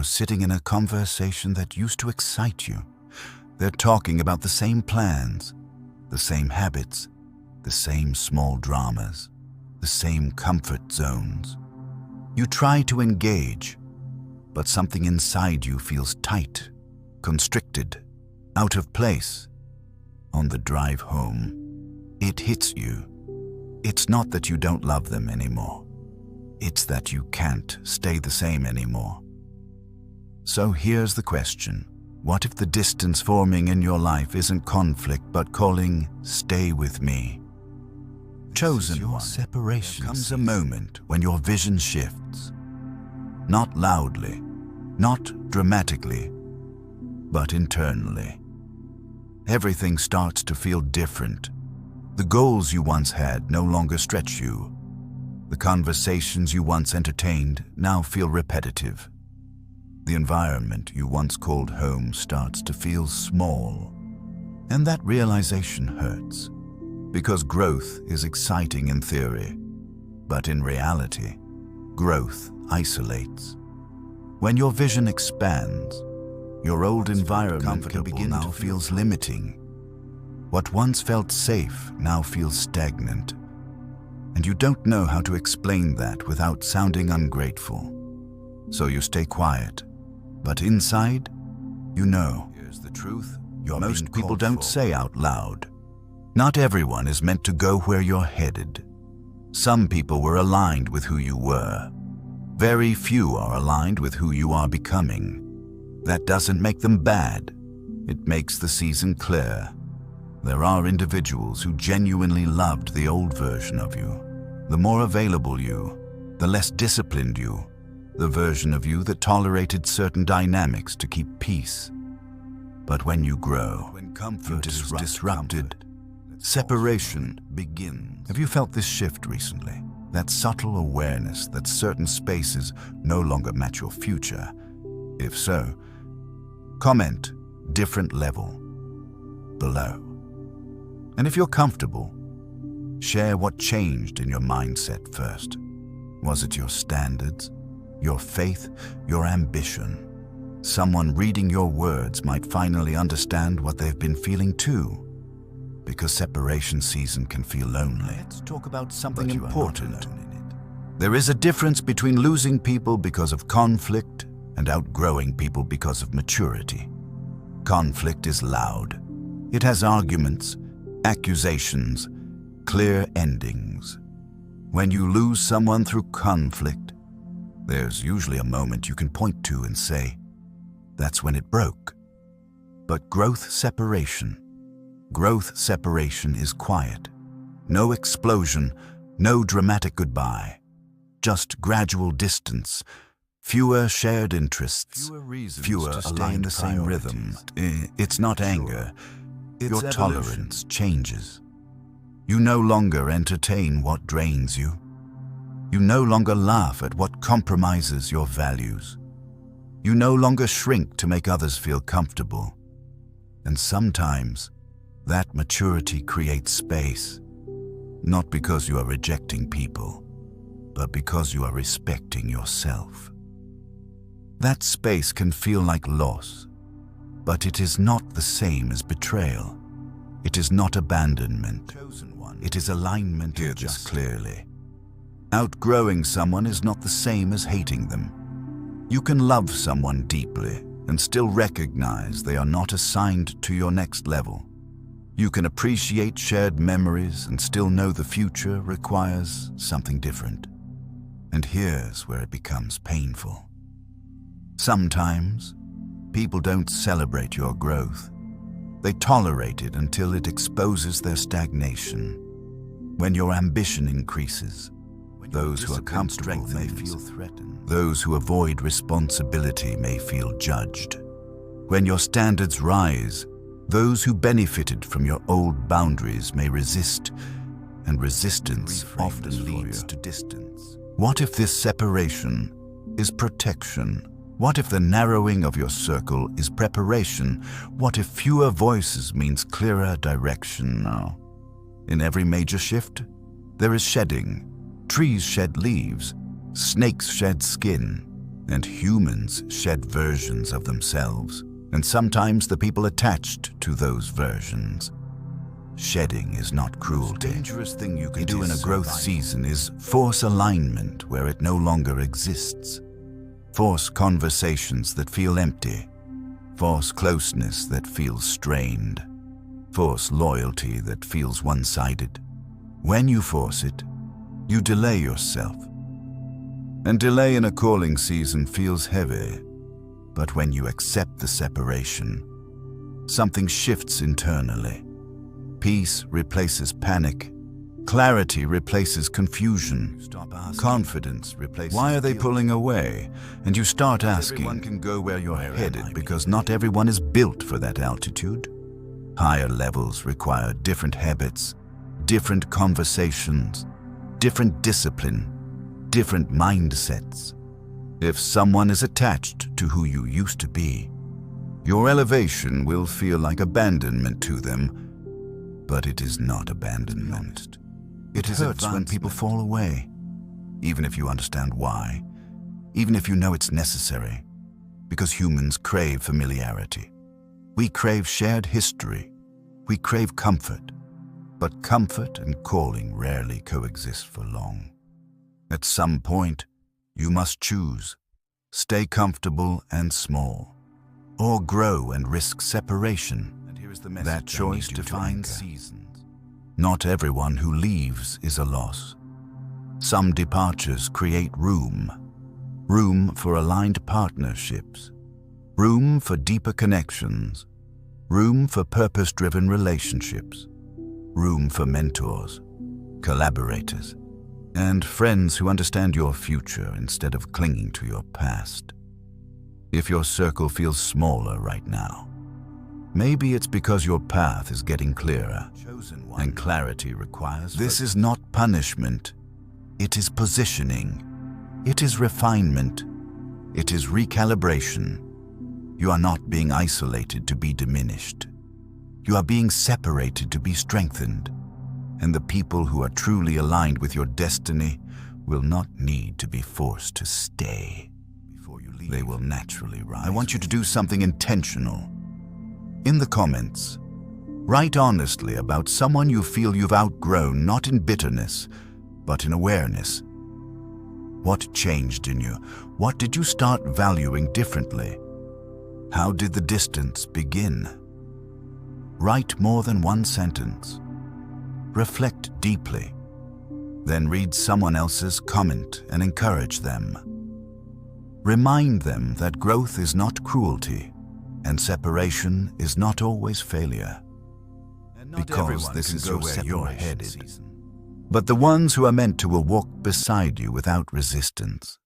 sitting in a conversation that used to excite you. They're talking about the same plans, the same habits, the same small dramas, the same comfort zones. You try to engage, but something inside you feels tight, constricted, out of place. On the drive home, it hits you. It's not that you don't love them anymore. It's that you can't stay the same anymore. So here's the question. What if the distance forming in your life isn't conflict but calling, "Stay with me"? Chosen one, separation. There comes a moment when your vision shifts. Not loudly, not dramatically, but internally. Everything starts to feel different. The goals you once had no longer stretch you. The conversations you once entertained now feel repetitive. The environment you once called home starts to feel small. And that realization hurts, because growth is exciting in theory, but in reality, growth isolates. When your vision expands, your old environment can begin to feel limiting. What once felt safe now feels stagnant, and you don't know how to explain that without sounding ungrateful. So you stay quiet, but inside, you know. Here's the truth. Most people don't say out loud. Not everyone is meant to go where you're headed. Some people were aligned with who you were. Very few are aligned with who you are becoming. That doesn't make them bad. It makes the season clear. There are individuals who genuinely loved the old version of you. The more available you, the less disciplined you, the version of you that tolerated certain dynamics to keep peace. But when you grow, when comfort is disrupted, separation begins. Have you felt this shift recently? That subtle awareness that certain spaces no longer match your future? If so, comment "different level" below. And if you're comfortable, share what changed in your mindset first. Was it your standards, your faith, your ambition? Someone reading your words might finally understand what they've been feeling too. Because separation season can feel lonely. Let's talk about something important. There is a difference between losing people because of conflict and outgrowing people because of maturity. Conflict is loud. It has arguments, accusations, clear endings. When you lose someone through conflict, there's usually a moment you can point to and say, "That's when it broke." But growth separation is quiet. No explosion, no dramatic goodbye. Just gradual distance, fewer shared interests, fewer align the same rhythm. It's not anger. Your tolerance changes. You no longer entertain what drains you. You no longer laugh at what compromises your values. You no longer shrink to make others feel comfortable. And sometimes, that maturity creates space, not because you are rejecting people, but because you are respecting yourself. That space can feel like loss, but it is not the same as betrayal. It is not abandonment. It is alignment. Hear this clearly. Outgrowing someone is not the same as hating them. You can love someone deeply and still recognize they are not assigned to your next level. You can appreciate shared memories and still know the future requires something different. And here's where it becomes painful. Sometimes, people don't celebrate your growth. They tolerate it until it exposes their stagnation. When your ambition increases, those who are comfortable may feel threatened. Those who avoid responsibility may feel judged. When your standards rise, those who benefited from your old boundaries may resist, and resistance often leads to distance. What if this separation is protection? What if the narrowing of your circle is preparation? What if fewer voices means clearer direction now? In every major shift, there is shedding. Trees shed leaves, snakes shed skin. And humans shed versions of themselves, and sometimes the people attached to those versions. Shedding is not cruelty. The dangerous thing you can do in a growth season is force alignment where it no longer exists. Force conversations that feel empty. Force closeness that feels strained. Force loyalty that feels one-sided. When you force it, you delay yourself. And delay in a calling season feels heavy. But when you accept the separation, something shifts internally. Peace replaces panic. Clarity replaces confusion. Confidence replaces why are they pulling away? And you start asking, everyone can go where you're headed because not everyone is built for that altitude. Higher levels require different habits, different conversations, different discipline, different mindsets. If someone is attached to who you used to be, your elevation will feel like abandonment to them. But it is not abandonment. It hurts when people fall away, even if you understand why, even if you know it's necessary, because humans crave familiarity. We crave shared history. We crave comfort, but comfort and calling rarely coexist for long. At some point, you must choose. Stay comfortable and small, or grow and risk separation. That choice defines seasons. Not everyone who leaves is a loss. Some departures create room. Room for aligned partnerships. Room for deeper connections. Room for purpose-driven relationships. Room for mentors, collaborators, and friends who understand your future instead of clinging to your past. If your circle feels smaller right now, maybe it's because your path is getting clearer, and clarity requires. This is not punishment. It is positioning. It is refinement. It is recalibration. You are not being isolated to be diminished. You are being separated to be strengthened. And the people who are truly aligned with your destiny will not need to be forced to stay. Before you leave, they will naturally rise. I want you to do something intentional. In the comments, write honestly about someone you feel you've outgrown, not in bitterness, but in awareness. What changed in you? What did you start valuing differently? How did the distance begin? Write more than one sentence. Reflect deeply. Then read someone else's comment and encourage them. Remind them that growth is not cruelty, and separation is not always failure. Because this is where you're headed. But the ones who are meant to will walk beside you without resistance.